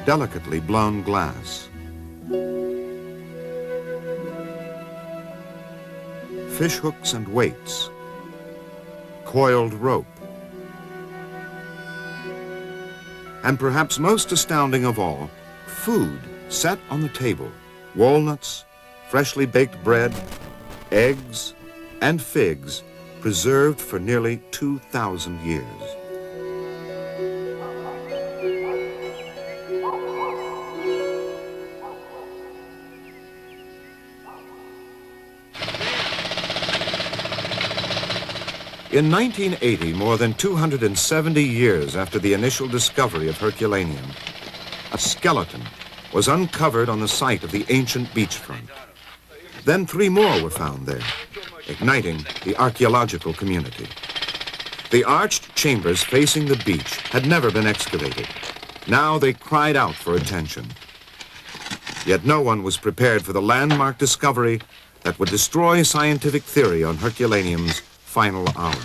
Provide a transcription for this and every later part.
delicately blown glass. Fish hooks and weights, coiled rope, and perhaps most astounding of all, food set on the table. Walnuts, freshly baked bread, eggs, and figs preserved for nearly 2,000 years. In 1980, more than 270 years after the initial discovery of Herculaneum, a skeleton was uncovered on the site of the ancient beachfront. Then 3 more were found there, igniting the archaeological community. The arched chambers facing the beach had never been excavated. Now they cried out for attention. Yet no one was prepared for the landmark discovery that would destroy scientific theory on Herculaneum's final hours.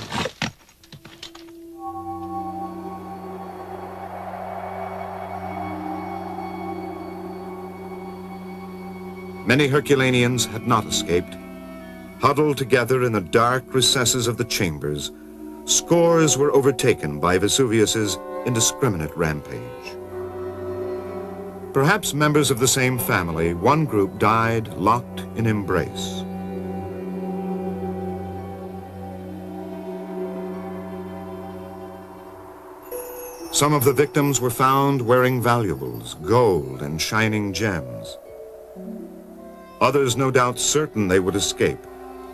Many Herculaneans had not escaped. Huddled together in the dark recesses of the chambers, scores were overtaken by Vesuvius's indiscriminate rampage. Perhaps members of the same family, one group died locked in embrace. Some of the victims were found wearing valuables, gold and shining gems. Others, no doubt certain they would escape,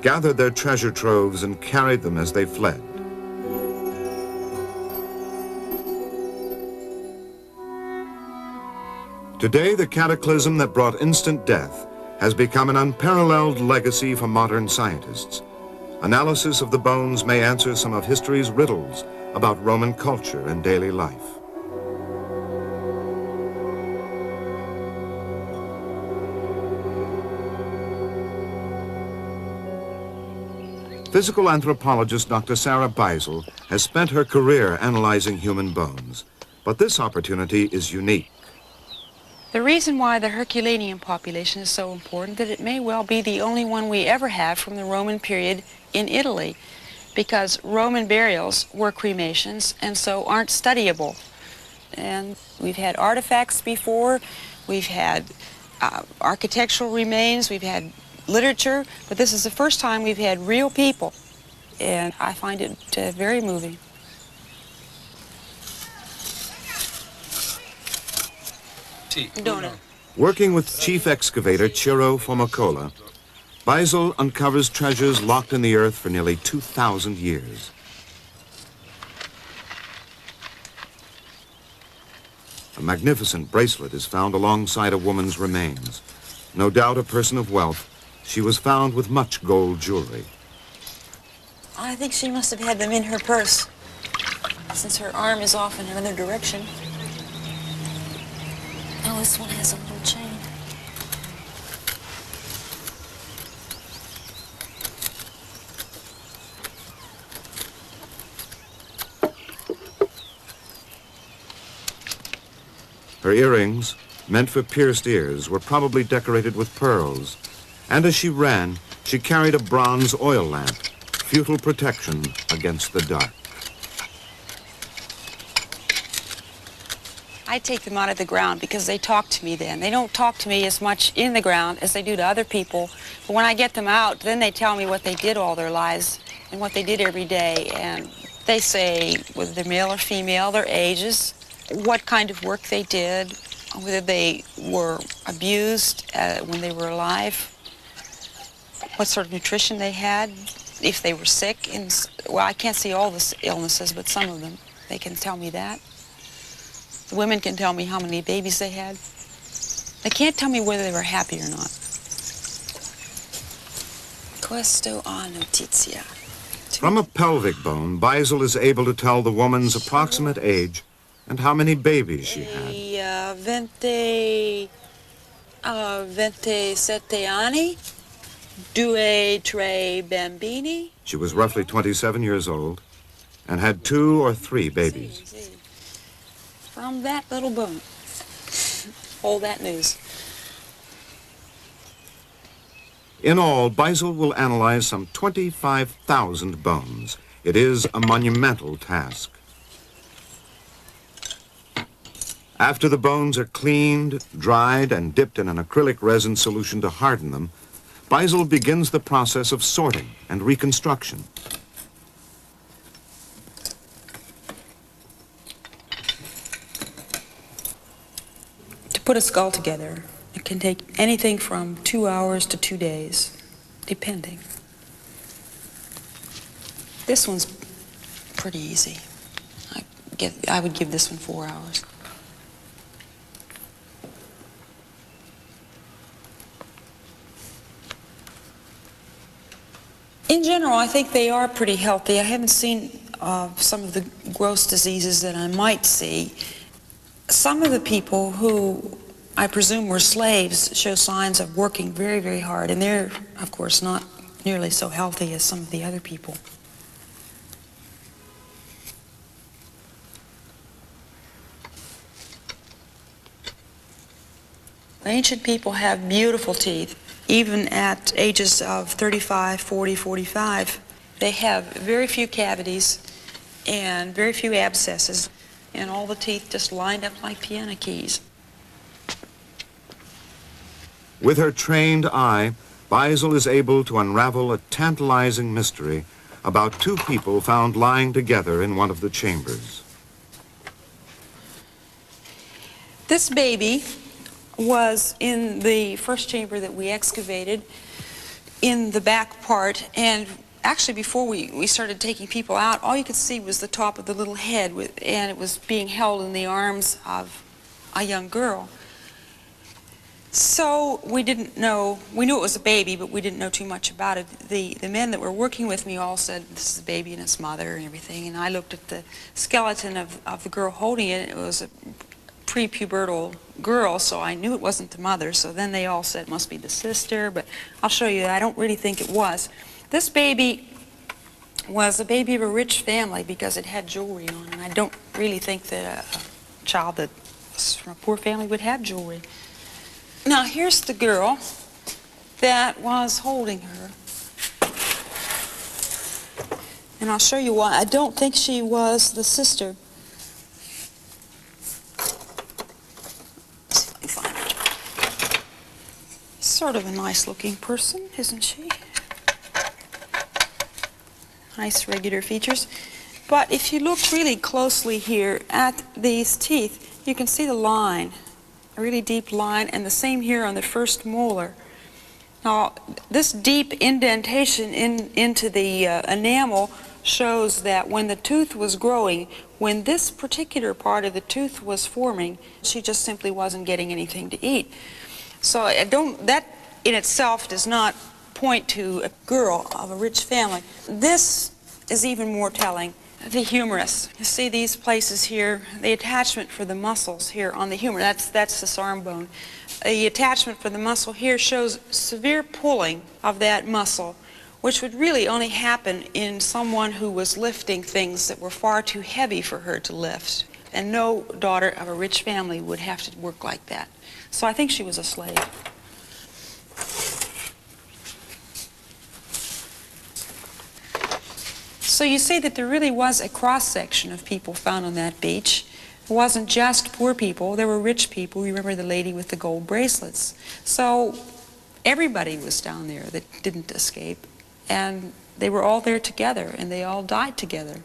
gathered their treasure troves and carried them as they fled. Today, the cataclysm that brought instant death has become an unparalleled legacy for modern scientists. Analysis of the bones may answer some of history's riddles about Roman culture and daily life. Physical anthropologist Dr. Sarah Beisel has spent her career analyzing human bones, but this opportunity is unique. The reason why the Herculaneum population is so important that it may well be the only one we ever have from the Roman period in Italy, because Roman burials were cremations and so aren't studyable. And we've had artifacts before, we've had architectural remains, we've had literature, but this is the first time we've had real people, and I find it very moving. Working with chief excavator Ciro Fomocola, Beisel uncovers treasures locked in the earth for nearly 2,000 years. A magnificent bracelet is found alongside a woman's remains. No doubt a person of wealth, she was found with much gold jewelry. I think she must have had them in her purse, since her arm is off in another direction. Oh, this one has a little chain. Her earrings, meant for pierced ears, were probably decorated with pearls. And as she ran, she carried a bronze oil lamp, futile protection against the dark. I take them out of the ground because they talk to me then. They don't talk to me as much in the ground as they do to other people. But when I get them out, then they tell me what they did all their lives and what they did every day. And they say whether they're male or female, their ages, what kind of work they did, whether they were abused when they were alive, what sort of nutrition they had, if they were sick. Well, I can't see all the illnesses, but some of them, they can tell me that. The women can tell me how many babies they had. They can't tell me whether they were happy or not. Questo a notizia. From a pelvic bone, Beisel is able to tell the woman's approximate age and how many babies she had. 27 anni, 2-3 bambini. She was roughly 27 years old and had 2 or 3 babies. From that little bone. hold that news. In all, Beisel will analyze some 25,000 bones. It is a monumental task. After the bones are cleaned, dried, and dipped in an acrylic resin solution to harden them, Beisel begins the process of sorting and reconstruction. To put a skull together, it can take anything from 2 hours to 2 days, depending. This one's pretty easy. I would give this one 4 hours. In general, I think they are pretty healthy. I haven't seen some of the gross diseases that I might see. Some of the people who I presume were slaves show signs of working very, very hard, and they're, of course, not nearly so healthy as some of the other people. Ancient people have beautiful teeth. Even at ages of 35, 40, 45, they have very few cavities and very few abscesses, and all the teeth just lined up like piano keys. With her trained eye, Beisel is able to unravel a tantalizing mystery about two people found lying together in one of the chambers. This baby was in the first chamber that we excavated in the back part, and actually before we started taking people out, all you could see was the top of the little head, and it was being held in the arms of a young girl. So we didn't know, we knew it was a baby, but we didn't know too much about it. The men that were working with me all said, this is a baby and its mother and everything, and I looked at the skeleton of the girl holding it. It was a pre-pubertal girl, so I knew it wasn't the mother. So then they all said it must be the sister, but I'll show you, I don't really think it was. This baby was a baby of a rich family because it had jewelry on, and I don't really think that a child that was from a poor family would have jewelry. Now here's the girl that was holding her, and I'll show you why I don't think she was the sister. Sort of a nice looking person, isn't she? Nice regular features. But if you look really closely here at these teeth, you can see the line, a really deep line, and the same here on the first molar. Now, this deep indentation into the enamel shows that when the tooth was growing, when this particular part of the tooth was forming, she just simply wasn't getting anything to eat. So that in itself does not point to a girl of a rich family. This is even more telling. The humerus. You see these places here, the attachment for the muscles here on the humerus, that's this arm bone. The attachment for the muscle here shows severe pulling of that muscle, which would really only happen in someone who was lifting things that were far too heavy for her to lift. And no daughter of a rich family would have to work like that. So I think she was a slave. So you see that there really was a cross-section of people found on that beach. It wasn't just poor people, there were rich people. You remember the lady with the gold bracelets. So everybody was down there that didn't escape, and they were all there together, and they all died together.